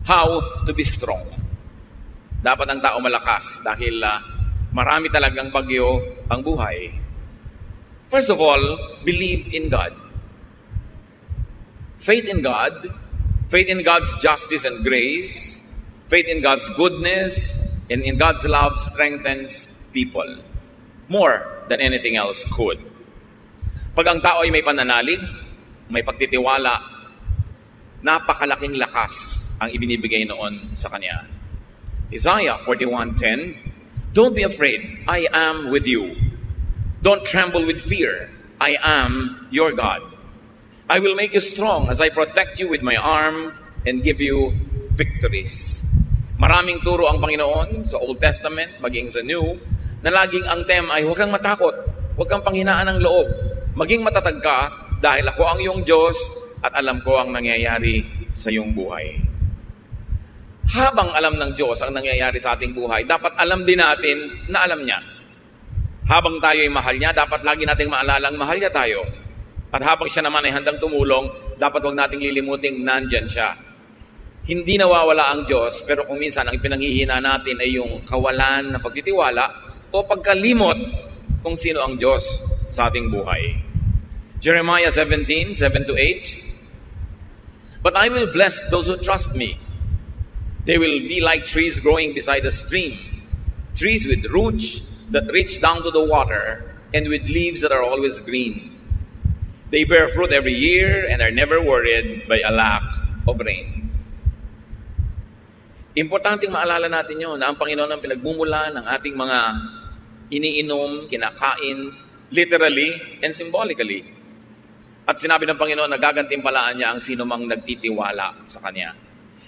How to be strong. Dapat ang tao malakas dahil marami talagang bagyo ang buhay. First of all, believe in God. Faith in God, faith in God's justice and grace, faith in God's goodness, and in God's love strengthens people more than anything else could. Pag ang tao ay may pananalig, may pagtitiwala, napakalaking lakas ang ibinibigay noon sa kanya. Isaiah 41:10, "Don't be afraid, I am with you. Don't tremble with fear, I am your God. I will make you strong as I protect you with my arm and give you victories." Maraming turo ang Panginoon sa Old Testament, maging sa New, na laging ang tema ay huwag kang matakot, huwag kang panghinaan ng loob. Maging matatag ka dahil ako ang iyong Diyos at alam ko ang nangyayari sa iyong buhay. Habang alam ng Diyos ang nangyayari sa ating buhay, dapat alam din natin na alam niya. Habang tayo ay mahal niya, dapat lagi nating maalala ang mahal niya tayo. At habang siya naman ay handang tumulong, dapat huwag nating lilimuting nandyan siya. Hindi nawawala ang Diyos, pero kung minsan ang pinanghihina natin ay yung kawalan ng pagtitiwala o pagkalimot kung sino ang Diyos sa ating buhay. Jeremiah 17:7-8, "But I will bless those who trust me. They will be like trees growing beside the stream, trees with roots that reach down to the water, and with leaves that are always green. They bear fruit every year and are never worried by a lack of rain." Importanteng maalala natin yun na ang Panginoon ang pinagmumula ng ating mga iniinom, kinakain, literally and symbolically. At sinabi ng Panginoon na gagantimpalaan niya ang sino mang nagtitiwala sa Kanya.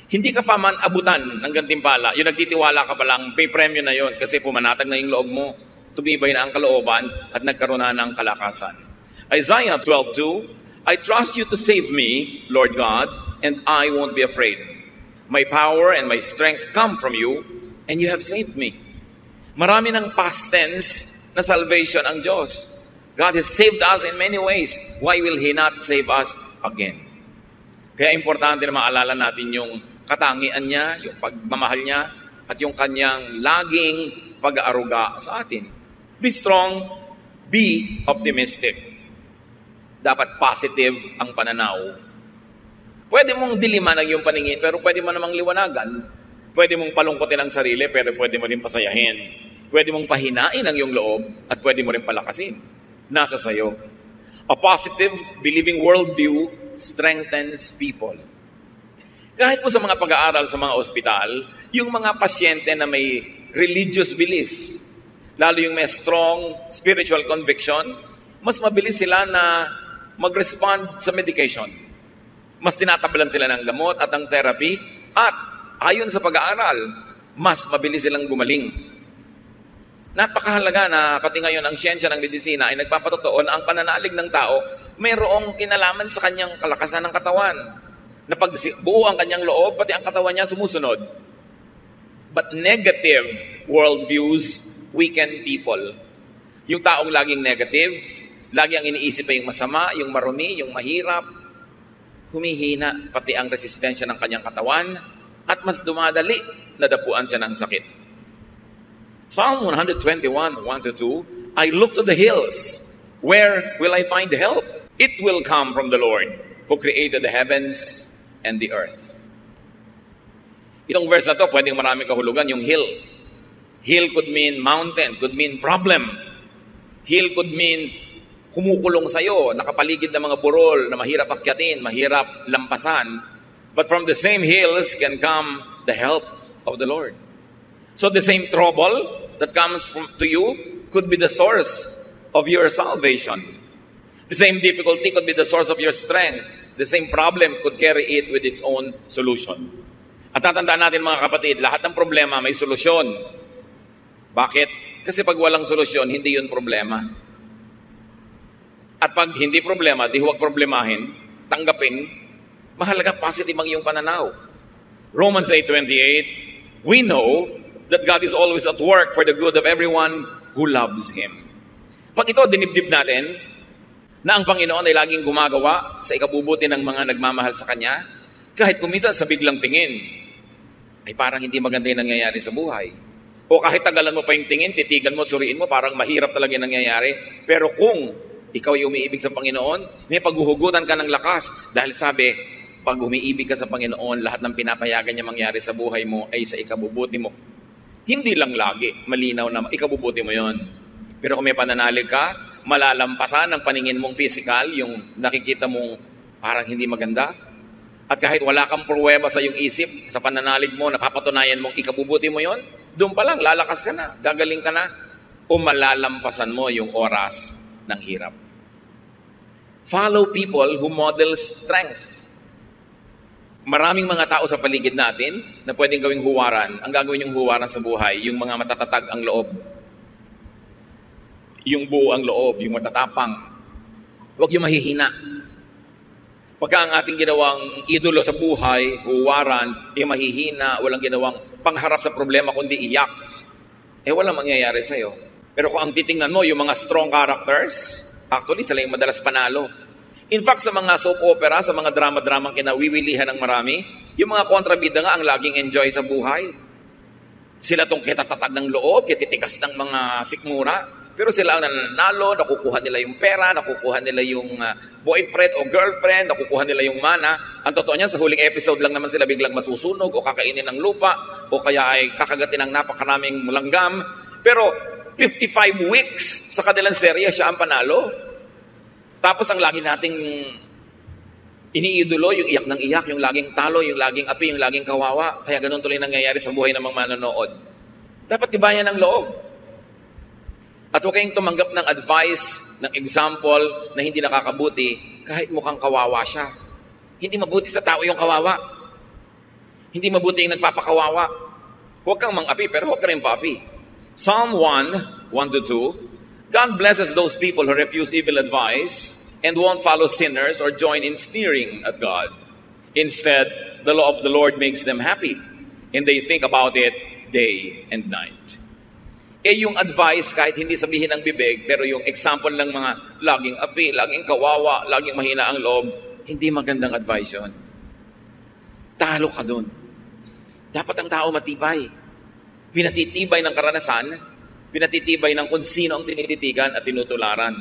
Hindi ka pa man abutan ng gantimpala. Yung nagtitiwala ka pa lang, may premyo na yon kasi pumanatag na yung loob mo. Tumibay na ang kalooban at nagkaroon na ng kalakasan. Isaiah 12:2, "I trust you to save me, Lord God, and I won't be afraid. My power and my strength come from you, and you have saved me." Marami ng past tense na salvation ang Diyos. God has saved us in many ways. Why will He not save us again? Kaya importante na maalala natin yung katangian niya, yung pagmamahal niya, at yung kanyang laging pag-aaruga sa atin. Be strong, be optimistic. Dapat positive ang pananaw. Pwede mong diliman ang iyong paningin, pero pwede mo namang liwanagan. Pwede mong palungkotin ang sarili, pero pwede mo rin pasayahin. Pwede mong pahinain ang iyong loob, at pwede mo rin palakasin. Nasa sayo. A positive, believing worldview strengthens people. Kahit po sa mga pag-aaral sa mga ospital, yung mga pasyente na may religious belief, lalo yung may strong spiritual conviction, mas mabilis sila na mag-respond sa medication. Mas tinatabalan sila ng gamot at ng therapy, at ayon sa pag-aaral, mas mabilis silang gumaling. Napakahalaga na pati ngayon ang siyensya ng medisina ay nagpapatotoo na ang pananalig ng tao mayroong kinalaman sa kanyang kalakasan ng katawan. Na pag buo ang kanyang loob, pati ang katawan niya sumusunod. But negative worldviews weaken people. Yung taong laging negative, lagi ang iniisip ay yung masama, yung marumi, yung mahirap, humihina pati ang resistensya ng kanyang katawan at mas dumadali na dapuan siya ng sakit. Psalm 121:1-2, "I look to the hills. Where will I find help? It will come from the Lord, who created the heavens and the earth." Itong verse na to, pwedeng maraming kahulugan. Yung hill. Hill could mean mountain, could mean problem. Hill could mean kumukulong sa'yo, nakapaligid ng mga burol na mahirap akyatin, mahirap lampasan. But from the same hills can come the help of the Lord. So the same trouble that comes to you could be the source of your salvation. The same difficulty could be the source of your strength. The same problem could carry it with its own solution. At tatandaan natin mga kapatid, lahat ng problema may solusyon. Bakit? Kasi pag walang solusyon, hindi yun problema. At pag hindi problema, di huwag problemahin, tanggapin, mahalaga positive ang iyong pananaw. Romans 8:28, "We know that God is always at work for the good of everyone who loves Him." Pag ito, dinibdib natin, na ang Panginoon ay laging gumagawa sa ikabubuti ng mga nagmamahal sa Kanya, kahit kuminsan sa biglang tingin. ay parang hindi maganda yung nangyayari sa buhay. O kahit tagalan mo pa yung tingin, titigan mo, suriin mo, parang mahirap talaga yung nangyayari. Pero kung ikaw ay umiibig sa Panginoon, may paghuhugutan ka ng lakas. Dahil sabi, pag umiibig ka sa Panginoon, lahat ng pinapayagan niya mangyari sa buhay mo ay sa ikabubuti mo. Hindi lang lagi, malinaw na ikabubuti mo yon. Pero kung may pananalig ka, malalampasan ang paningin mong physical, yung nakikita mong parang hindi maganda. At kahit wala kang pruweba sa iyong isip, sa pananalig mo, napapatunayan mong ikabubuti mo yon, doon pa lang, lalakas ka na, gagaling ka na, o malalampasan mo yung oras ng hirap. Follow people who model strength. Maraming mga tao sa paligid natin na pwedeng gawing huwaran. Ang gagawin yung huwaran sa buhay, yung mga matatatag ang loob. Yung buo ang loob, yung matatapang. Huwag yung mahihina. Pagka ang ating ginawang idolo sa buhay, huwaran, yung mahihina, walang ginawang pangharap sa problema kundi iyak, walang mangyayari sa'yo. Pero kung ang titingnan mo, yung mga strong characters, actually, sila yung madalas panalo. In fact, sa mga soap opera, sa mga drama-dramang kinawiwilihan ng marami, yung mga kontrabida nga ang laging enjoy sa buhay. Sila tong kitatatag ng loob, kititikas ng mga sikmura, pero sila ang nananalo, nakukuha nila yung pera, nakukuha nila yung boyfriend o girlfriend, nakukuha nila yung mana. Ang totoo niya, sa huling episode lang naman sila biglang masusunog o kakainin ng lupa o kaya ay kakagatin ng napakaraming langgam. Pero 55 weeks sa kanilang serye, siya ang panalo. Tapos ang lagi nating iniidolo, yung iyak ng iyak, yung laging talo, yung laging api, yung laging kawawa. Kaya ganun tuloy nangyayari sa buhay ng mga manonood. Dapat tibayan ng loob. At huwag kayong tumanggap ng advice, ng example na hindi nakakabuti kahit mukhang kawawa siya. Hindi mabuti sa tao yung kawawa. Hindi mabuti yung nagpapakawawa. Huwag kang mang-api, pero huwag ka rin pa-api. Psalm 1:1-2, God blesses those people who refuse evil advice and won't follow sinners or join in sneering at God. Instead, the law of the Lord makes them happy, and they think about it day and night. Yung advice, kahit hindi sabihin ng bibig, pero yung example ng mga laging api, laging kawawa, laging mahina ang loob, hindi magandang advice yun. Talo ka dun. Dapat ang tao matibay. Pinatitibay ng karanasan, pinatitibay ng kung sino ang tinititigan at tinutularan.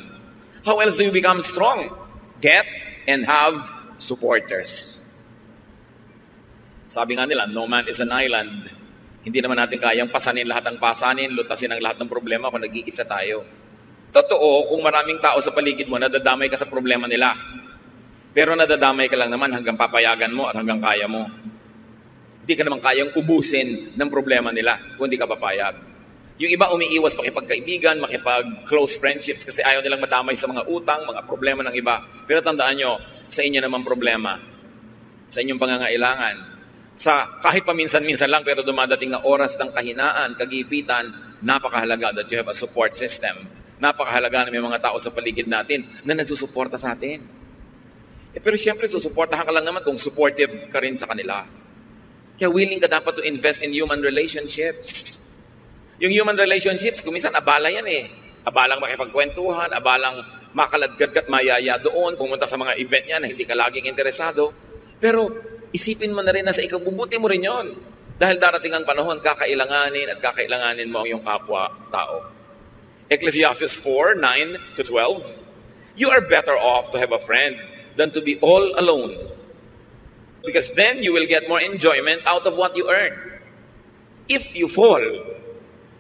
How else do you become strong? Get and have supporters. Sabi nga nila, no man is an island. Hindi naman natin kayang pasanin lahat ng pasanin, lutasin ang lahat ng problema kung nag-iisa tayo. Totoo, kung maraming tao sa paligid mo, nadadamay ka sa problema nila. Pero nadadamay ka lang naman hanggang papayagan mo at hanggang kaya mo. Hindi ka naman kayang ubusin ng problema nila kung hindi ka papayag. Yung iba umiiwas makipagkaibigan, makipag-close friendships kasi ayaw nilang madamay sa mga utang, mga problema ng iba. Pero tandaan nyo, sa inyo naman problema. Sa inyong pangangailangan. Sa kahit paminsan-minsan lang pero dumadating na oras ng kahinaan, kagipitan, napakahalaga that you have a support system. Napakahalaga na may mga tao sa paligid natin na nagsusuporta sa atin. Pero siyempre, susuportahan ka lang naman kung supportive ka rin sa kanila. Kaya willing ka dapat to invest in human relationships. Yung human relationships, kuminsan abala yan eh. Abalang makipagkwentuhan, abalang makaladgadgat mayaya doon, pumunta sa mga event niya na hindi ka laging interesado. Pero isipin mo na rin na sa ikabubuti mo rin yon. Dahil darating ang panahon, kakailanganin mo ang iyong kapwa-tao. Ecclesiastes 4:9-12, you are better off to have a friend than to be all alone. Because then you will get more enjoyment out of what you earn. If you fall,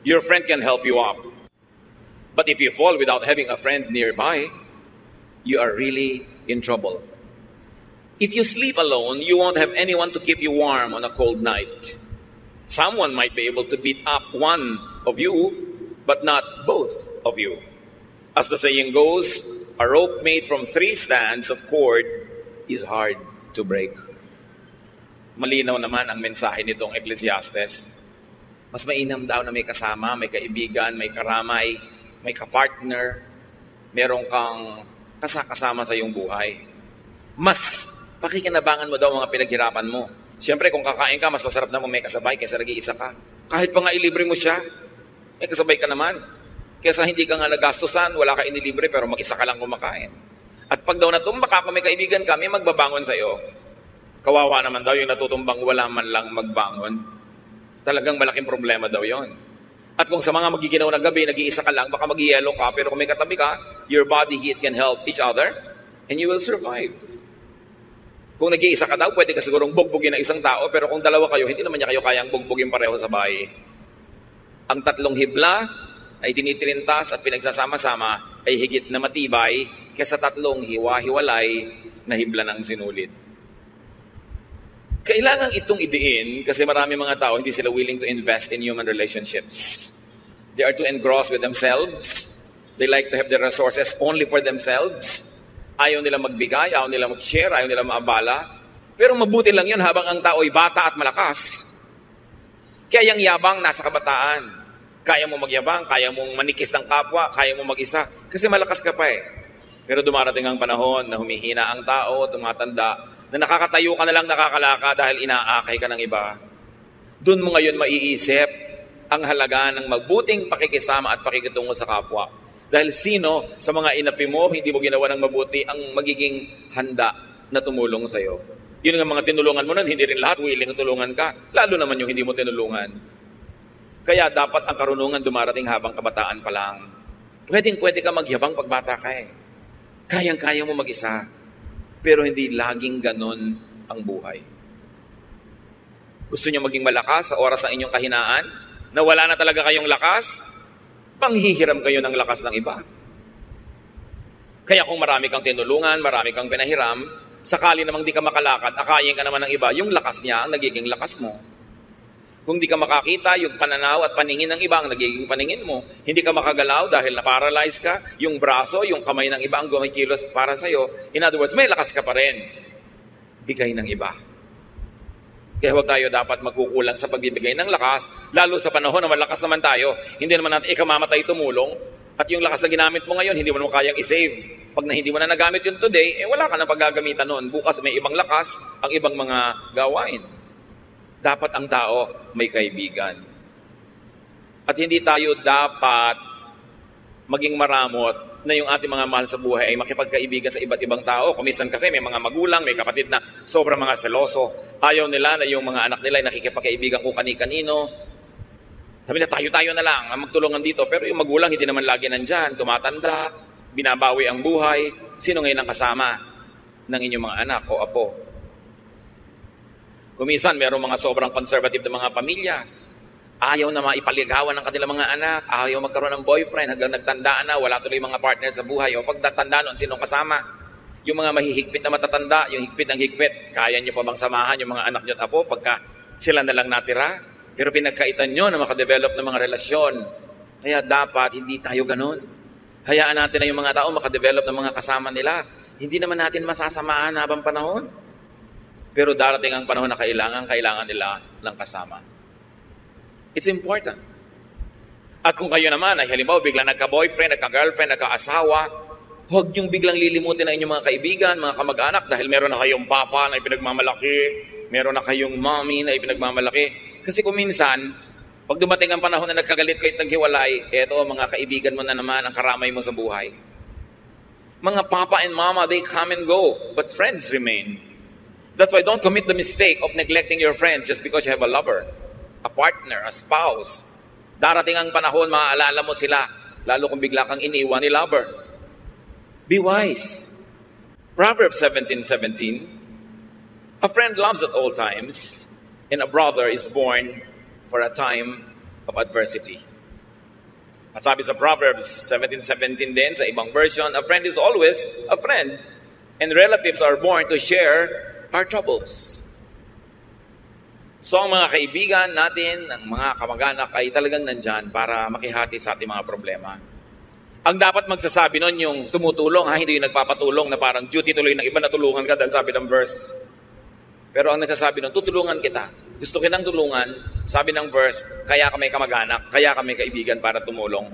your friend can help you up. But if you fall without having a friend nearby, you are really in trouble. If you sleep alone, you won't have anyone to keep you warm on a cold night. Someone might be able to beat up one of you, but not both of you. As the saying goes, a rope made from 3 strands of cord is hard to break. Malinaw naman ang mensahe nitong Ecclesiastes. Mas mainam daw na may kasama, may kaibigan, may karamay, may kapartner, meron kang kasama sa iyong buhay. Mas pakikinabangan mo daw mga pinaghirapan mo. Siyempre, kung kakain ka, mas masarap na kung may kasabay kaysa nag-iisa ka. Kahit pa nga ilibre mo siya, may kasabay ka naman. Kaysa hindi ka nga nagastusan, wala ka inilibre, pero mag-isa ka lang kumakain. At pag daw natumbak ka, kung may kaibigan ka, may magbabangon sa'yo. Kawawa naman daw yung natutumbang wala man lang magbangon. Talagang malaking problema daw yon. At kung sa mga magiginaw na gabi, nag-iisa ka lang, baka mag-yellow ka, pero kung may katabi ka, your body heat can help each other, and you will survive. Kung nag-iisa ka daw, pwede ka sigurong bugbugin ng isang tao, pero kung dalawa kayo, hindi naman niya kayo kayang bugbugin pareho sa bahay. Ang tatlong hibla ay tinitirintas at pinagsasama-sama ay higit na matibay kaysa tatlong hiwa-hiwalay na hibla ng sinulit. Kailangan itong idiin kasi marami mga tao hindi sila willing to invest in human relationships. They are too engrossed with themselves. They like to have their resources only for themselves. Ayaw nila magbigay, ayaw nila mag-share, ayaw nila maabala. Pero mabuti lang yun habang ang tao ay bata at malakas. Kaya yung yabang nasa kabataan. Kaya mo magyabang, kaya mong manikis ng kapwa, kaya mo mag-isa. Kasi malakas ka pa eh. Pero dumarating ang panahon na humihina ang tao, tumatanda, na nakakatayo ka na lang nakakalaka dahil inaakay ka ng iba. Doon mo ngayon maiisip ang halaga ng magbuting pakikisama at pakikitungo sa kapwa. Dahil sino sa mga inapi mo, hindi mo ginawa ng mabuti ang magiging handa na tumulong sa'yo. Yun ang mga tinulungan mo nun, hindi rin lahat willing tulungan ka. Lalo naman yung hindi mo tinulungan. Kaya dapat ang karunungan dumarating habang kabataan pa lang. Pwede ka magyabang pagbata ka eh. Kayang-kaya mo mag-isa. Pero hindi laging ganon ang buhay. Gusto niyo maging malakas sa oras ng inyong kahinaan? Na wala na talaga kayong lakas? Panghihiram kayo ng lakas ng iba. Kaya kung marami kang tinulungan, marami kang pinahiram, sakali namang di ka makalakad, akayin ka naman ng iba, yung lakas niya ang nagiging lakas mo. Kung di ka makakita, yung pananaw at paningin ng iba ang nagiging paningin mo. Hindi ka makagalaw dahil na-paralyze ka, yung braso, yung kamay ng iba ang gumikilos para sa'yo. In other words, may lakas ka pa rin. Bigay ng iba. Kaya huwag tayo dapat magkukulang sa pagbibigay ng lakas, lalo sa panahon na malakas naman tayo. Hindi naman natin ikamamatay tumulong, at yung lakas na ginamit mo ngayon, hindi mo naman kayang isave. Pag hindi mo na nagamit yun today, wala ka na paggagamitan nun. Bukas may ibang lakas, ang ibang mga gawain. Dapat ang tao may kaibigan. At hindi tayo dapat maging maramot na yung ating mga mahal sa buhay ay makipagkaibigan sa iba't ibang tao. Kuminsan kasi may mga magulang, may kapatid na sobrang mga seloso. Ayaw nila na yung mga anak nila ay nakikipagkaibigan kung kani-kanino. Sabi na tayo-tayo na lang ang magtulungan dito. Pero yung magulang hindi naman lagi nandyan. Tumatanda, binabawi ang buhay. Sino ngayon ang kasama ng inyong mga anak o apo? Kuminsan, merong mga sobrang conservative na mga pamilya. Ayaw na maipaligawan ng kanilang mga anak. Ayaw magkaroon ng boyfriend hanggang nagtandaan na. Wala tuloy mga partner sa buhay. O pagtatanda noon, sinong kasama? Yung mga mahihigpit na matatanda, yung higpit ng higpit. Kaya nyo pa bang samahan yung mga anak nyo at apo pagka sila na lang natira? Pero pinagkaitan nyo na makadevelop ng mga relasyon. Kaya dapat hindi tayo ganun. Hayaan natin na yung mga tao makadevelop ng mga kasama nila. Hindi naman natin masasamahan habang panahon. Pero darating ang panahon na kailangan nila ng kasama. It's important. At kung kayo naman ay halimbawa biglang nagka-boyfriend, nagka-girlfriend, nagka-asawa, huwag niyong biglang lilimutin ang inyong mga kaibigan, mga kamag-anak dahil meron na kayong papa na ipinagmamalaki, meron na kayong mommy na ipinagmamalaki. Kasi kung minsan, pag dumating ang panahon na nagkagalit kayo at naghiwalay, eto mga kaibigan mo na naman ang karamay mo sa buhay. Mga papa and mama, they come and go, but friends remain. That's why don't commit the mistake of neglecting your friends just because you have a lover, a partner, a spouse. Darating ang panahon, maaalala mo sila, lalo kung bigla kang iniwan ni lover. Be wise. Proverbs 17:17, a friend loves at all times, and a brother is born for a time of adversity. At sabi sa Proverbs 17:17 din, sa ibang version, a friend is always a friend, and relatives are born to share our troubles. So ang mga kaibigan natin, ang mga kamag-anak ay talagang nandyan para makihati sa ating mga problema. Ang dapat magsasabi nun yung tumutulong, hindi yung nagpapatulong na parang duty tuloy ng iba na tulungan ka dahil sabi ng verse. Pero ang nagsasabi nun, tutulungan kita. Gusto kitang tulungan, sabi ng verse, kaya kami kamag-anak, kaya kami kaibigan para tumulong.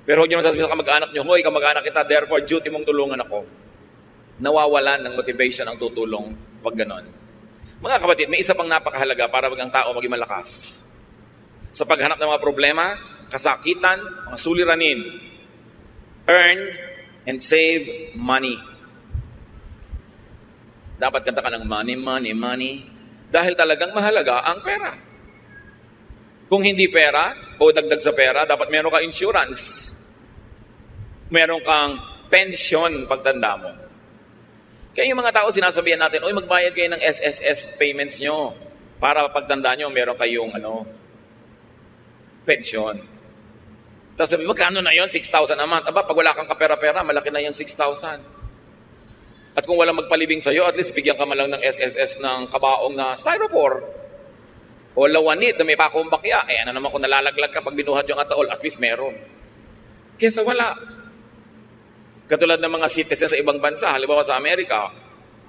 Pero huwag nyo nasasabi sa kamag-anak nyo, hoy, kamag-anak kita, therefore duty mong tulungan ako. Nawawalan ng motivation ang tutulong pag ganon. Mga kapatid, may isa pang napakahalaga para ang tao maging malakas. Sa paghanap ng mga problema, kasakitan, mga suliranin, earn and save money. Dapat kanta ka ng money, money, money. Dahil talagang mahalaga ang pera. Kung hindi pera o dagdag sa pera, dapat meron ka insurance. Meron kang pension pagtanda mo. Kaya yung mga tao sinasabihan natin, oy, magbayad kayo ng SSS payments nyo para pagtanda nyo, meron kayong pension. Tapos sabi, magkano na yon? 6,000 a month. Aba, pag wala kang kapera-pera, malaki na yung 6,000. At kung walang magpalibing sa'yo, at least bigyan ka man lang ng SSS ng kabaong na styrofoam. O lawanit na may pakumbakya. Ano naman kung nalalaglag ka pag binuhat yung ataol, at least meron. Kesa wala. Katulad ng mga citizens sa ibang bansa, halimbawa sa Amerika,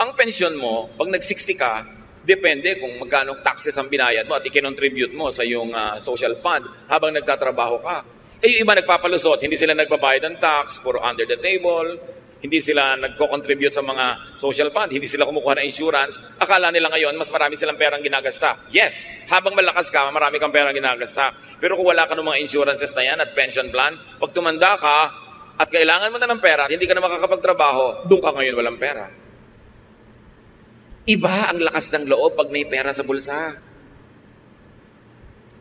ang pensyon mo, pag nag-60 ka, depende kung magkano taxes ang binayad mo at ikinontribute mo sa iyong social fund habang nagtatrabaho ka. Yung iba nagpapalusot, hindi sila nagbabayad ng tax, puro under the table, hindi sila nagko-contribute sa mga social fund, hindi sila kumukuha ng insurance. Akala nila ngayon, mas marami silang perang ginagasta. Yes, habang malakas ka, marami kang perang ginagasta. Pero kung wala ka ng mga insurances na yan at pension plan, pag tumanda ka, at kailangan mo na ng pera at hindi ka na makakapagtrabaho, doon ka ngayon walang pera. Iba ang lakas ng loob pag may pera sa bulsa.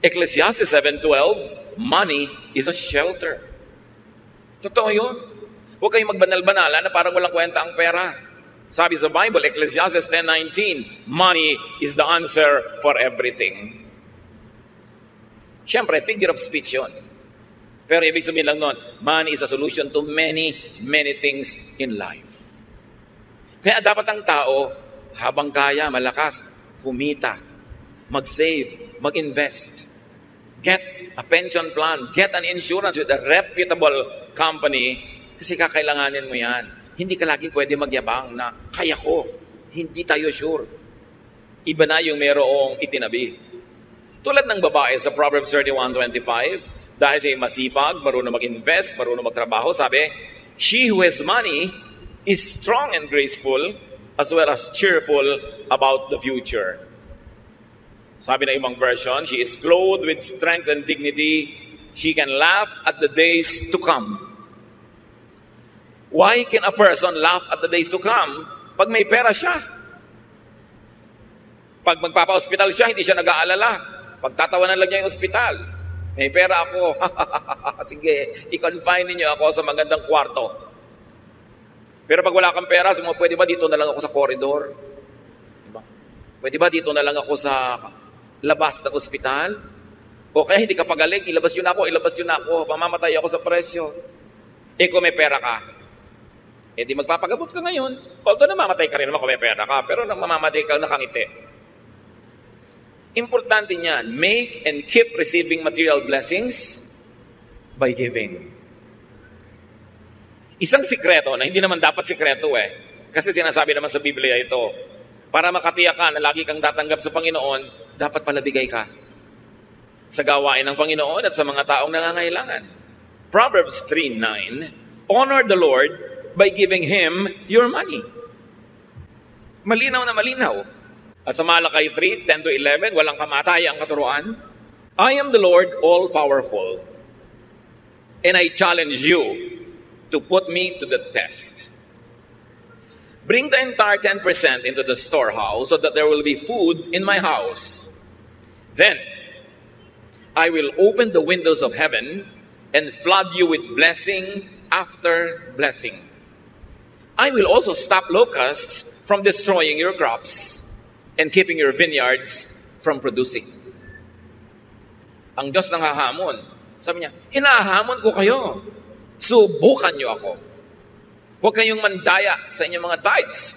Ecclesiastes 7:12, money is a shelter. Totoo yun. Huwag kayong magbanal-banala na parang walang kwenta ang pera. Sabi sa Bible, Ecclesiastes 10:19, money is the answer for everything. Siyempre, figure of speech yun. Pero ibig sabihin lang nun, money is a solution to many, many things in life. Kaya dapat ang tao, habang kaya, malakas, kumita, mag-save, mag-invest, get a pension plan, get an insurance with a reputable company, kasi kakailanganin mo yan. Hindi ka laging pwede magyabang na, kaya ko, hindi tayo sure. Iba na yung merong itinabi. Tulad ng babae sa Proverbs 31:25, dahil siya masipag, marunong mag-invest, marunong magtrabaho, sabi, she who has money is strong and graceful as well as cheerful about the future. Sabi na ibang version, she is clothed with strength and dignity. She can laugh at the days to come. Why can a person laugh at the days to come pag may pera siya? Pag magpapa-hospital siya, hindi siya nag-aalala. Pagtatawanan lang niya yung ospital. May pera ako. Sige, i-confine niyo ako sa magandang kwarto. Pero pag wala kang pera, sabi mo, pwede ba dito na lang ako sa corridor? Diba? Pwede ba dito na lang ako sa labas ng ospital? O kaya hindi ka pagaling, ilabas yun ako, mamamatay ako sa presyo. Kung may pera ka, di magpapagamot ka ngayon. Although namamatay ka rin naman kung may pera ka, pero mamamatay ka nakangiti. Importante niyan, make and keep receiving material blessings by giving. Isang sikreto na hindi naman dapat sikreto kasi sinasabi naman sa Biblia ito, para makatiyak ka na lagi kang tatanggap sa Panginoon, dapat pala bigay ka sa gawain ng Panginoon at sa mga taong nangangailangan. Proverbs 3:9, honor the Lord by giving Him your money. Malinaw na malinaw. At sa Malakay 3:10-11, walang kamatay ang katuruan. I am the Lord all-powerful, and I challenge you to put me to the test. Bring the entire 10% into the storehouse so that there will be food in my house. Then, I will open the windows of heaven and flood you with blessing after blessing. I will also stop locusts from destroying your crops and keeping your vineyards from producing. Ang Diyos nang hahamon. Sabi niya, hinahamon ko kayo. Subukan niyo ako. Huwag kayong mandaya sa inyong mga tithes.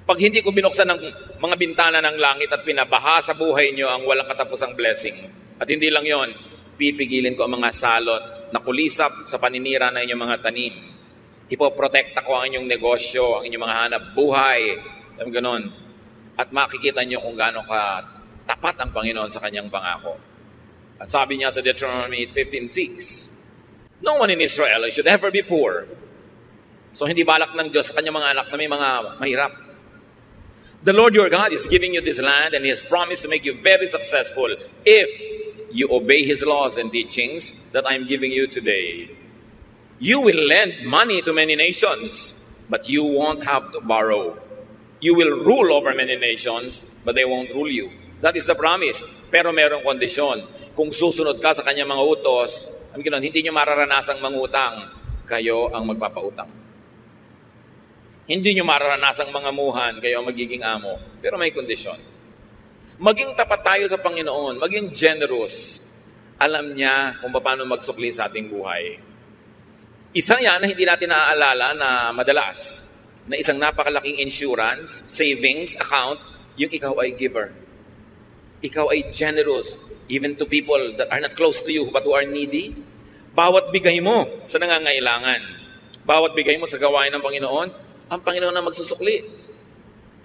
Pag hindi ko binuksan ng mga bintana ng langit at pinabaha sa buhay niyo ang walang katapusang blessing. At hindi lang yon, pipigilin ko ang mga salot na kulisap sa paninira ng inyong mga tanim. Ipoprotekta ko ang inyong negosyo, ang inyong mga hanap buhay. Alam ganon. At makikita niyo kung gaano ka tapat ang Panginoon sa kanyang pangako. At sabi niya sa Deuteronomy 15:6, no one in Israel should ever be poor. So hindi balak ng Diyos sa kanyang mga anak na may mga mahirap. The Lord your God is giving you this land and He has promised to make you very successful if you obey His laws and teachings that I am giving you today. You will lend money to many nations, but you won't have to borrow. You will rule over many nations, but they won't rule you. That is the promise. Pero merong kondisyon. kung susunod ka sa kanyang mga utos, hindi nyo mararanasang mangutang, kayo ang magpapautang. Hindi nyo mararanasang mangamuhan, kayo ang magiging amo. Pero may kondisyon. Maging tapat tayo sa Panginoon, maging generous. Alam niya kung paano magsukli sa ating buhay. Isa yan na hindi natin naaalala na madalas, na isang napakalaking insurance, savings account, yung ikaw ay giver. Ikaw ay generous, even to people that are not close to you, but who are needy. Bawat bigay mo sa nangangailangan, bawat bigay mo sa gawain ng Panginoon, ang Panginoon na magsusukli.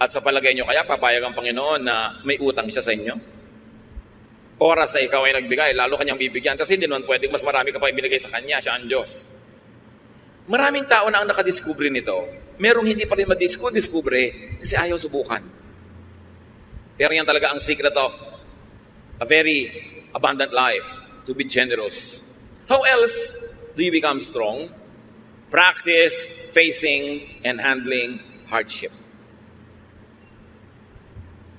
At sa palagay nyo, kaya papayag ang Panginoon na may utang siya sa inyo? Oras na ikaw ay nagbigay, lalo kanyang bibigyan. Kasi hindi naman pwedeng mas marami ka pa ibinigay sa kanya, siya ang Diyos. Maraming tao na ang nakadiskubre nito. Merong hindi pa rin madiskubre kasi ayaw subukan. Pero yan talaga ang secret of a very abundant life, to be generous. How else do you become strong? Practice facing and handling hardship.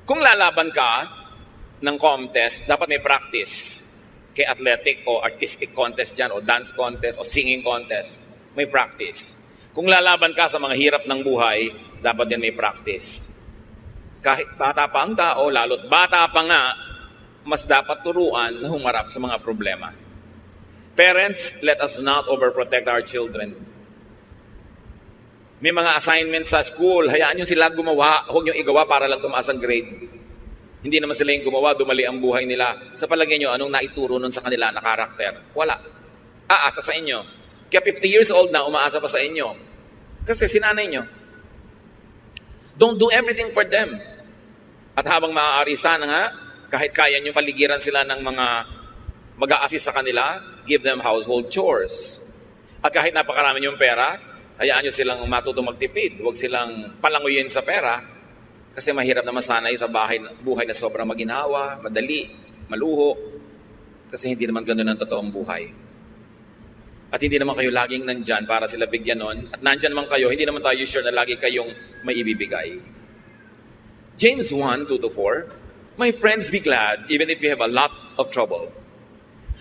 Kung lalaban ka ng contest, dapat may practice. Kay athletic o artistic contest dyan, o dance contest, o singing contest, may practice. Kung lalaban ka sa mga hirap ng buhay, dapat din may practice. Kahit bata pa ang tao, lalo't bata pa nga, mas dapat turuan na humarap sa mga problema. Parents, let us not overprotect our children. May mga assignments sa school, hayaan nyo sila gumawa, huwag nyo igawa para lang tumaas ang grade. Hindi naman sila yung gumawa, dumali ang buhay nila. Sa palagay nyo, anong naituro nun sa kanila na karakter? Wala. Aasa sa inyo. Kaya 50 years old na, umaasa pa sa inyo. Kasi sinanay nyo. Don't do everything for them. At habang maaari sana nga, kahit kaya nyo paligiran sila ng mga mag-a-assist sa kanila, give them household chores. At kahit napakarami yung pera, hayaan nyo silang matutong magtipid. Huwag silang palanguyin sa pera. Kasi mahirap naman sanay sa buhay na sobrang maginhawa, madali, maluho. Kasi hindi naman ganun ang totoong buhay. At hindi naman kayo laging nandyan para sila bigyan nun. At nandyan naman kayo, hindi naman tayo sure na lagi kayong may ibibigay. James 1:2-4, my friends, be glad even if you have a lot of trouble.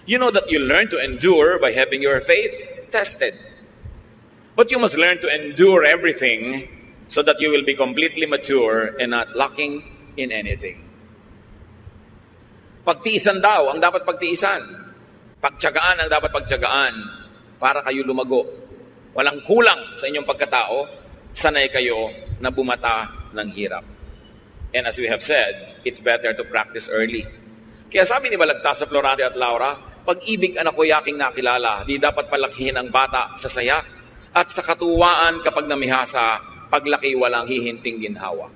You know that you learn to endure by having your faith tested. But you must learn to endure everything so that you will be completely mature and not lacking in anything. Pagtiisan daw ang dapat pagtiisan. Pagtiyagaan ang dapat pagtiyagaan para kayo lumago. Walang kulang sa inyong pagkatao, sanay kayo na bumata ng hirap. And as we have said, it's better to practice early. Kaya sabi ni Balagtas sa Florante at Laura, pag-ibig anak ko yaking nakilala, di dapat palakihin ang bata sa saya at sa katuwaan kapag namihasa, paglaki walang hihinting ginhawa.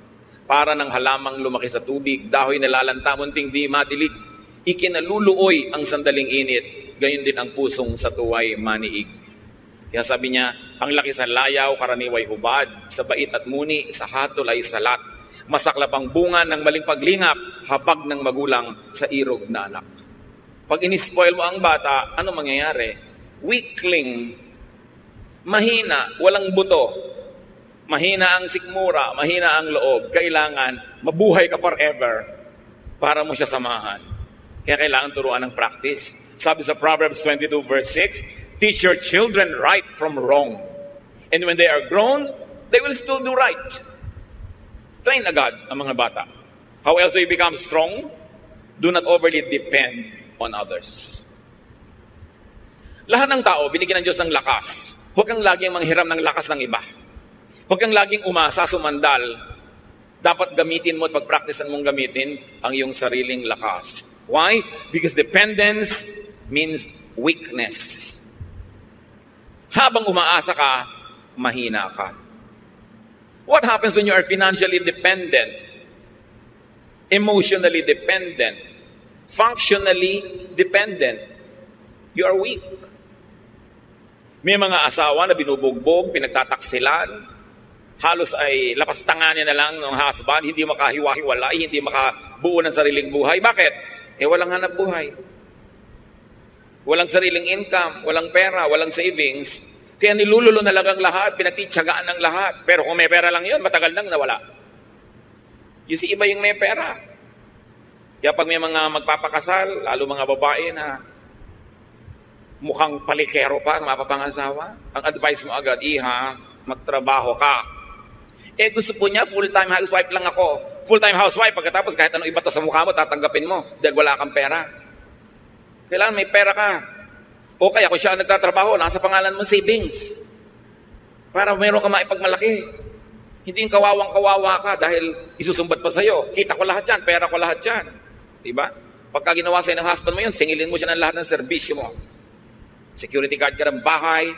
Para ng halamang lumaki sa tubig, dahoy nalalanta munting di madilig, ikinaluluoy ang sandaling init, gayon din ang pusong sa tuway maniig. Kaya sabi niya, ang laki sa layaw, karaniway hubad, sa bait at muni, sa hatol ay salat. Masaklap ang bunga ng maling paglingap, habag ng magulang sa irog na anak. Pag inispoil mo ang bata, ano mangyayari? Weakling, mahina, walang buto, mahina ang sikmura, mahina ang loob. Kailangan mabuhay ka forever para mo siya samahan. Kaya kailangan turuan ng practice. Sabi sa Proverbs 22:6, teach your children right from wrong. And when they are grown, they will still do right. Train agad ang mga bata. How else do you become strong? Do not overly depend on others. Lahat ng tao, binigyan ng Diyos ng lakas. Huwag kang laging manghiram ng lakas ng iba. Huwag kang laging umasa, sumandal. Dapat gamitin mo at pag-practicean mong gamitin ang iyong sariling lakas. Why? Because dependence means weakness. Habang umaasa ka, mahina ka. What happens when you are financially dependent, emotionally dependent, functionally dependent? You are weak. May mga asawa na binubugbog, pinagtataksilan, halos ay lapastanganin na lang ng husband, hindi makahiwa-hiwalay, hindi makabuo ng sariling buhay. Bakit? Walang hanap buhay. Walang sariling income, walang pera, walang savings. Kaya nilululo na lang ang lahat, pinagtitsagaan ng lahat. Pero kung may pera lang yun, matagal nang nawala. Yung si iba yung may pera. Kaya pag may mga magpapakasal, lalo mga babae na mukhang palikero pa, mapapangasawa, ang advice mo agad, iha, magtrabaho ka. Gusto po niya, full-time housewife lang ako. Full-time housewife, pagkatapos kahit anong iba to sa mukha mo, tatanggapin mo dahil wala kang pera. Kailangan may pera ka. O kaya kung siya ang nagtatrabaho, nasa pangalan mo savings. Para meron ka maipagmalaki. Hindi yung kawawang-kawawa ka dahil isusumbat pa sa'yo. Kita ko lahat yan, pera ko lahat yan. Diba? Pagka ginawa sa'yo ng husband mo yun, singilin mo siya ng lahat ng serbisyo mo. Security guard ka ng bahay,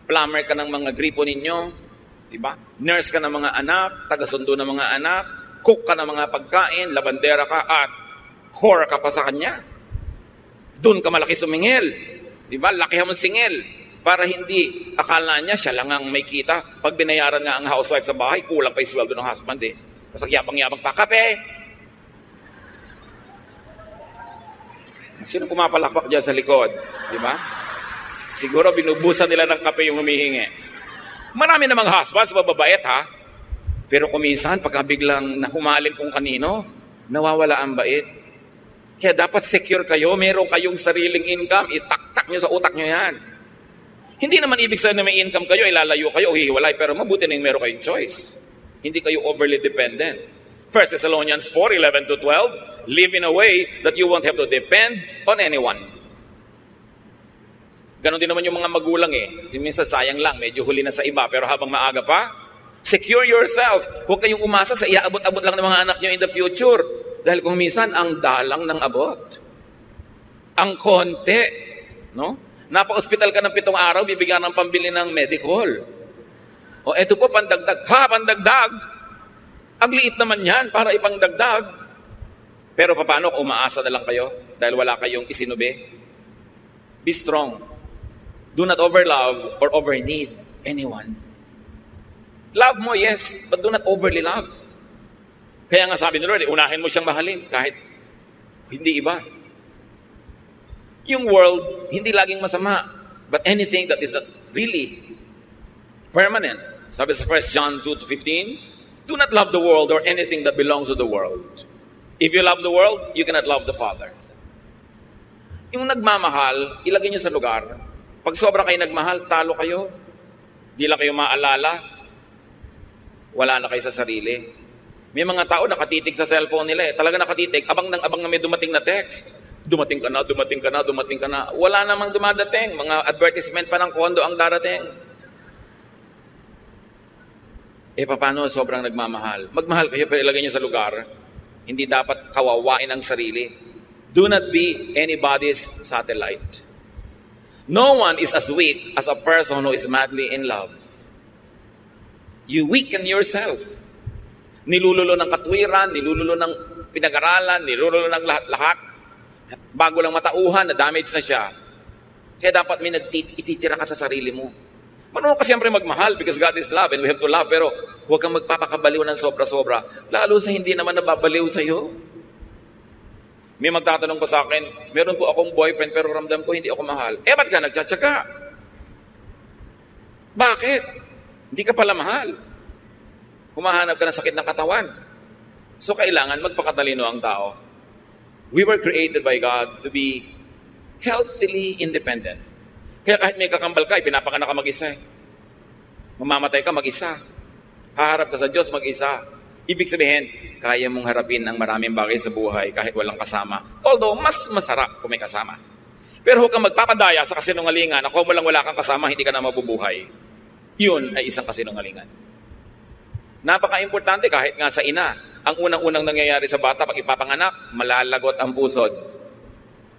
plumber ka ng mga gripo ninyo, diba? Nurse ka ng mga anak, taga-sundo ng mga anak, cook ka ng mga pagkain, labandera ka, at whore ka pa sa kanya. Doon ka malaki sumingil. Diba? Lakihan mo singil. Para hindi akala niya siya lang ang may kita. Pag binayaran nga ang housewife sa bahay, kulang pa yung sweldo ng husband eh. Kasi yabang-yabang pa, kape! Sino pumapalakpak dyan sa likod? Diba? Siguro binubusan nila ng kape yung humihingi. Marami namang husbands, mababait ha. Pero kuminsan, pagka biglang nahumaling kung kanino, nawawala ang bait. Kaya dapat secure kayo, meron kayong sariling income, itaktak nyo sa utak nyo yan. Hindi naman ibig sabihin na may income kayo, ilalayo kayo o hihiwalay, pero mabuti na yung meron kayong choice. Hindi kayo overly dependent. 1 Thessalonians 4:11-12, live in a way that you won't have to depend on anyone. Ganon din naman yung mga magulang eh. Minsan sayang lang, medyo huli na sa iba, pero habang maaga pa, secure yourself. Huwag kayong umasa sa iaabot-abot lang ng mga anak nyo in the future. Dahil kung minsan, ang dalang ng abot. Ang konti. No? Napa-hospital ka ng 7 araw, bibigyan ng pambili ng medical. O eto po, pandagdag. Ha, pandagdag! Ang liit naman yan para ipangdagdag. Pero paano kung umaasa na lang kayo dahil wala kayong isinubi? Be strong. Do not overlove or overneed anyone. Love mo, yes, but do not overly love. Kaya nga sabi ni Lord, unahin mo siyang mahalin kahit hindi iba. Yung world, hindi laging masama. But anything that is really permanent. Sabi sa 1 John 2:15, do not love the world or anything that belongs to the world. If you love the world, you cannot love the Father. Yung nagmamahal, ilagay niyo sa lugar. Pag sobra kayo nagmahal, talo kayo. Di lang kayo maalala. Wala na kayo sa sarili. May mga tao nakatitig sa cellphone nila eh. Talaga nakatitig, abang na may dumating na text. Dumating ka na, dumating ka na, dumating ka na. Wala namang dumadating. Mga advertisement pa ng kondo ang darating. Paano sobrang nagmamahal? Magmahal kayo pero ilagay niyo sa lugar. Hindi dapat kawawain ang sarili. Do not be anybody's satellite. No one is as weak as a person who is madly in love. You weaken yourself. Nilululo ng katwiran, nilululo ng pinag-aralan, nilululo ng lahat-lahat. Bago lang matauhan, na-damage na siya. Kaya dapat may ititira ka sa sarili mo. Marunong ka siyempre magmahal because God is love and we have to love. Pero huwag kang magpapakabaliw ng sobra-sobra. Lalo sa hindi naman nababaliw sa'yo. May magtatanong pa sa akin, meron po akong boyfriend pero ramdam ko hindi ako mahal. Ba't ka nagtsatsaga? Bakit? Hindi ka pala mahal. Humahanap ka ng sakit ng katawan. So kailangan magpakatalino ang tao. We were created by God to be healthily independent. Kaya kahit may kakambal ka, pinapakanak ka mag-isa. Mamamatay ka mag-isa. Haharap ka sa Diyos mag-isa. Ibig sabihin, kaya mong harapin ang maraming bagay sa buhay kahit walang kasama. Although, mas masarap kung may kasama. Pero huwag kang magpapadaya sa kasinungalingan na kung wala kang kasama, hindi ka na mabubuhay. Yun ay isang kasinungalingan. Napaka-importante kahit nga sa ina. Ang unang-unang nangyayari sa bata pag ipapanganak, malalagot ang pusod.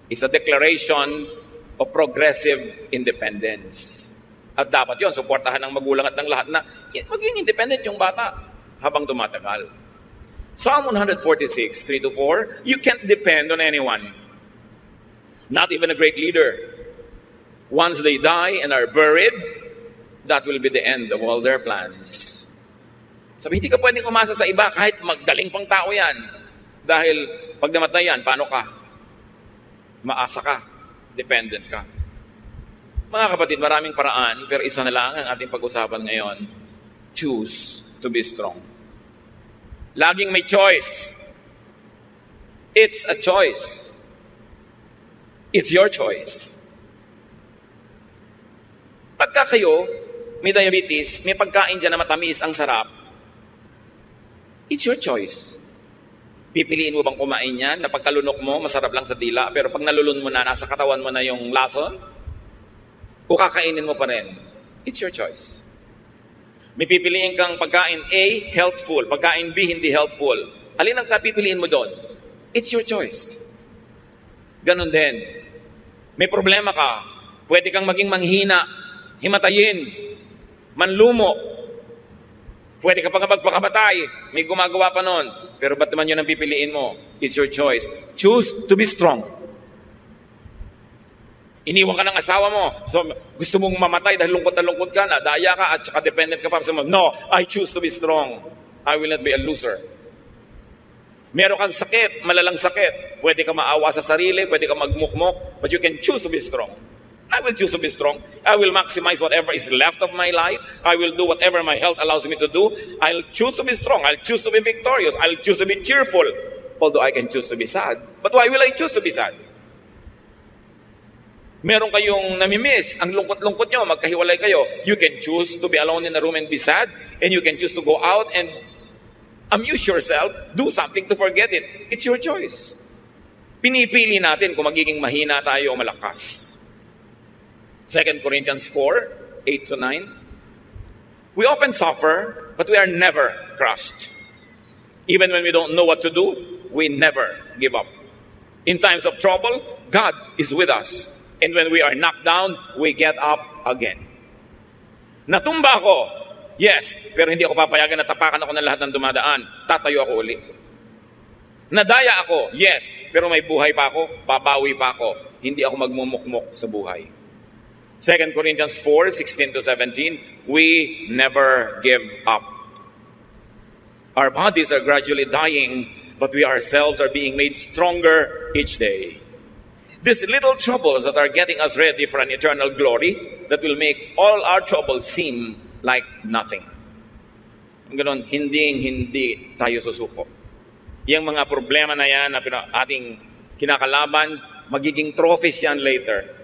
It's a declaration of progressive independence. At dapat yon suportahan ng magulang at ng lahat na maging independent yung bata habang tumatagal. Psalm 146, 3-4, you can't depend on anyone. Not even a great leader. Once they die and are buried, that will be the end of all their plans. Sabi, hindi ka pwedeng umasa sa iba kahit magaling pang tao yan. Dahil pag namatay yan, paano ka? Maasa ka. Dependent ka. Mga kapatid, maraming paraan, pero isa na lang ang ating pag-usapan ngayon. Choose to be strong. Laging may choice. It's a choice. It's your choice. Pagka kayo may diabetes, may pagkain dyan na matamis ang sarap, it's your choice. Pipiliin mo bang kumain yan na pagkalunok mo, masarap lang sa dila, pero pag nalulun mo na, nasa katawan mo na yung lason? O kakainin mo pa rin? It's your choice. May pipiliin kang pagkain A, healthful. Pagkain B, hindi healthful. Alin ang pipiliin mo doon? It's your choice. Ganon din. May problema ka. Pwede kang maging manghina, himatayin, manlumo. Pwede ka pa nga magpakamatay. May gumagawa pa nun. Pero ba't naman yun ang pipiliin mo? It's your choice. Choose to be strong. Iniwan ka ng asawa mo. So, gusto mong mamatay dahil lungkot na lungkot ka na, daya ka at saka dependent ka pa. No, I choose to be strong. I will not be a loser. Meron kang sakit, malalang sakit. Pwede ka maawa sa sarili, pwede ka magmukmok, but you can choose to be strong. I will choose to be strong. I will maximize whatever is left of my life. I will do whatever my health allows me to do. I'll choose to be strong. I'll choose to be victorious. I'll choose to be cheerful. Although I can choose to be sad. But why will I choose to be sad? Meron kayong namimiss, ang lungkot-lungkot nyo, magkahiwalay kayo. You can choose to be alone in a room and be sad, and you can choose to go out and amuse yourself, do something to forget it. It's your choice. Pinipili natin kung magiging mahina tayo o malakas. 2 Corinthians 4, 8 to 9. We often suffer, but we are never crushed. Even when we don't know what to do, we never give up. In times of trouble, God is with us. And when we are knocked down, we get up again. Natumba ako, yes, pero hindi ako papayagan na tapakan ako ng lahat ng dumadaan. Tatayo ako uli. Nadaya ako, yes, pero may buhay pa ako, babawi pa ako. Hindi ako magmumukmok sa buhay. 2 Corinthians 4, 16 to 17, we never give up. Our bodies are gradually dying, but we ourselves are being made stronger each day. These little troubles that are getting us ready for an eternal glory that will make all our troubles seem like nothing. Ganon, hindi tayo susuko. Yung mga problema na yan na ating kinakalaban, magiging trophies yan later.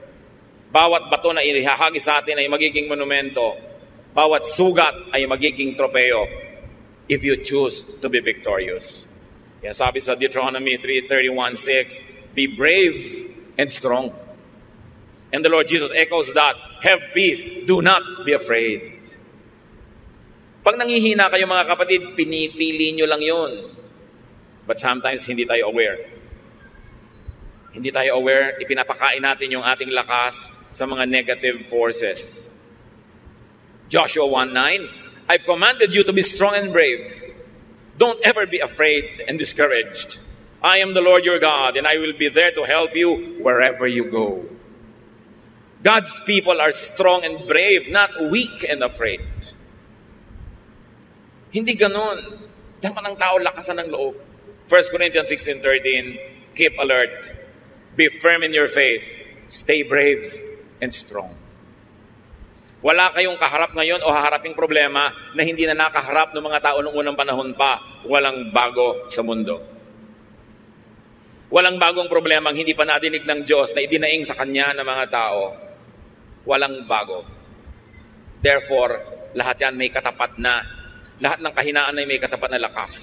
Bawat bato na ihahagi sa atin ay magiging monumento. Bawat sugat ay magiging tropeo if you choose to be victorious. Kaya sabi sa Deuteronomy 3:31-6, be brave and strong. And the Lord Jesus echoes that, have peace, do not be afraid. Pag nangihina kayo mga kapatid, pinipili nyo lang yun. But sometimes hindi tayo aware. Hindi tayo aware, ipinapakain natin yung ating lakas sa mga negative forces. Joshua 1:9, I've commanded you to be strong and brave. Don't ever be afraid and discouraged. I am the Lord your God, and I will be there to help you wherever you go. God's people are strong and brave, not weak and afraid. Hindi ganon. Dapat ang tao lakasan ng loob. 1 Corinthians 16:13, keep alert, be firm in your faith, stay brave and strong. Wala kayong kaharap ngayon o haharaping problema na hindi na nakaharap ng mga tao noong unang panahon pa. Walang bago sa mundo. Walang bagong problema ang hindi pa nadinig ng Diyos na idinaing sa Kanya ng mga tao. Walang bago. Therefore, lahat yan may katapat na. Lahat ng kahinaan ay may katapat na lakas.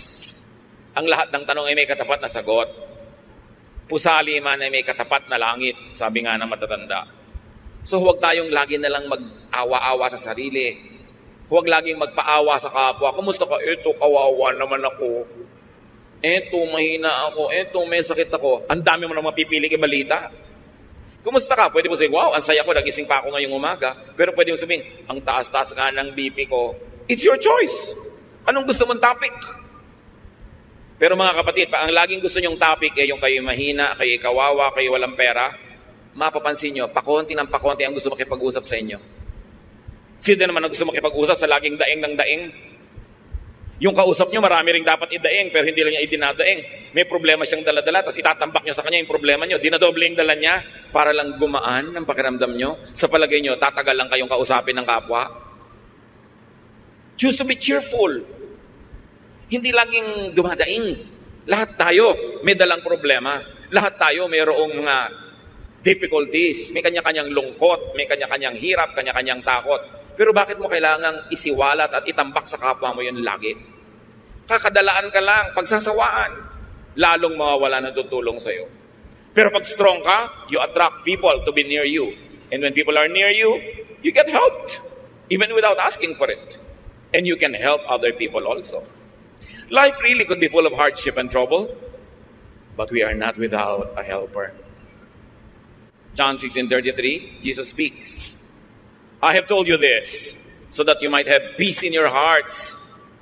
Ang lahat ng tanong ay may katapat na sagot. Pusali man ay may katapat na langit, sabi nga ng matatanda. So huwag tayong lagi na lang mag-awa-awa sa sarili. Huwag laging magpaawa sa kapwa. Kumusta ka? Ito, kawawa naman ako. Eto, mahina ako. Eto, may sakit ako. Ang dami mo nang mapipili kay balita. Kumusta ka? Pwede mo sabihin, wow, ang saya ko, nagising pa ako ngayong umaga. Pero pwede mo sabihin, ang taas-taas nga ng BP ko. It's your choice. Anong gusto mong topic? Pero mga kapatid, ang laging gusto nyong topic ay yung kayo mahina, kayo kawawa, kayo walang pera. Mapapansin nyo, pakonti ng pakonti ang gusto makipag-usap sa inyo. Sino naman ang gusto makipag-usap sa laging daing ng daing? Yung kausap nyo, marami ring dapat idaing, pero hindi lang niya idinadaing. May problema siyang dala-dala, tapos itatambak nyo sa kanya yung problema nyo. Dinadoble yung dala niya para lang gumaan ng pakiramdam nyo. Sa palagay nyo, tatagal lang kayong kausapin ng kapwa. Choose to be cheerful. Hindi laging dumadaing. Lahat tayo may dalang problema. Lahat tayo mayroong mga difficulties. May kanya-kanyang lungkot, may kanya-kanyang hirap, kanya-kanyang takot. Pero bakit mo kailangang isiwalat at itambak sa kapwa mo yun lagi? Kakadalaan ka lang, pagsasawaan, lalong mawawala ng tutulong sa'yo. Pero pag strong ka, you attract people to be near you. And when people are near you, you get helped, even without asking for it. And you can help other people also. Life really could be full of hardship and trouble, but we are not without a helper. John 16:33, Jesus speaks. I have told you this, so that you might have peace in your hearts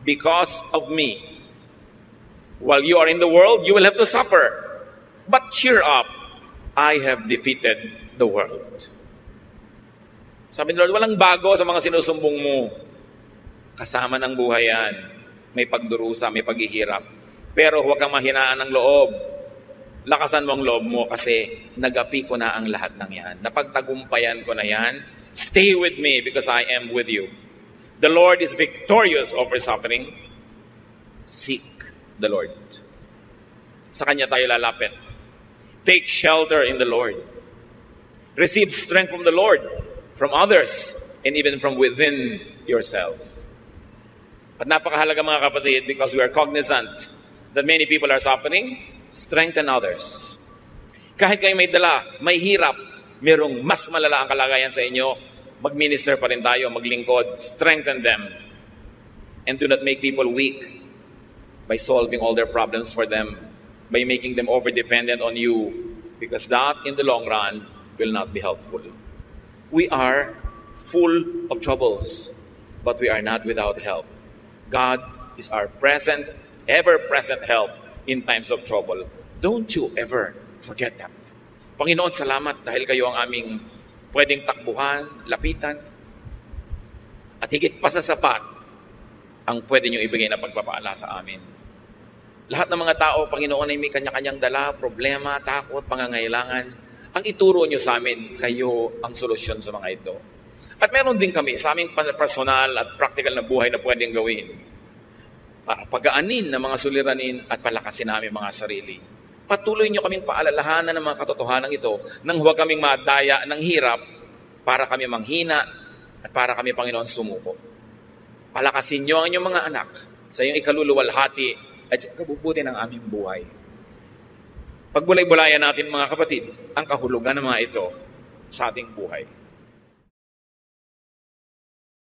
because of me. While you are in the world, you will have to suffer. But cheer up, I have defeated the world. Sabi ni Lord, walang bago sa mga sinusumbong mo. Kasama ng buhay yan. May pagdurusa, may paghihirap. Pero huwag kang mahinaan ng loob. Lakasan mo ang loob mo kasi nagapi ko na ang lahat ng yan. Napagtagumpayan ko na yan. Stay with me because I am with you. The Lord is victorious over suffering. Seek the Lord. Sa Kanya tayo lalapit. Take shelter in the Lord. Receive strength from the Lord, from others, and even from within yourself. At napakahalaga mga kapatid, because we are cognizant that many people are suffering, strengthen others. Kahit kayo may dala, may hirap, mayroong mas malala ang kalagayan sa inyo, mag-minister pa rin tayo, maglingkod, strengthen them. And do not make people weak by solving all their problems for them, by making them over-dependent on you, because that, in the long run, will not be helpful. We are full of troubles, but we are not without help. God is our present, ever-present help in times of trouble. Don't you ever forget that. Panginoon, salamat dahil kayo ang aming pwedeng takbuhan, lapitan, at higit pa sa sapat ang pwede nyo ibigay na pagpapaala sa amin. Lahat ng mga tao, Panginoon, ay may kanya-kanyang dala, problema, takot, pangangailangan. Ang ituro nyo sa amin, kayo ang solusyon sa mga ito. At meron din kami sa aming personal at practical na buhay na pwedeng gawin para pagaanin ng mga suliranin at palakasin namin mga sarili. Patuloy nyo kaming paalalahanan ng mga katotohanan ito nang huwag kaming madaya ng hirap para kami manghina at para kami, Panginoon, sumuko. Palakasin nyo ang inyong mga anak sa iyong ikaluluwalhati at sa kabubuti ng aming buhay. Pagbulay-bulayan natin mga kapatid, ang kahulugan ng mga ito sa ating buhay.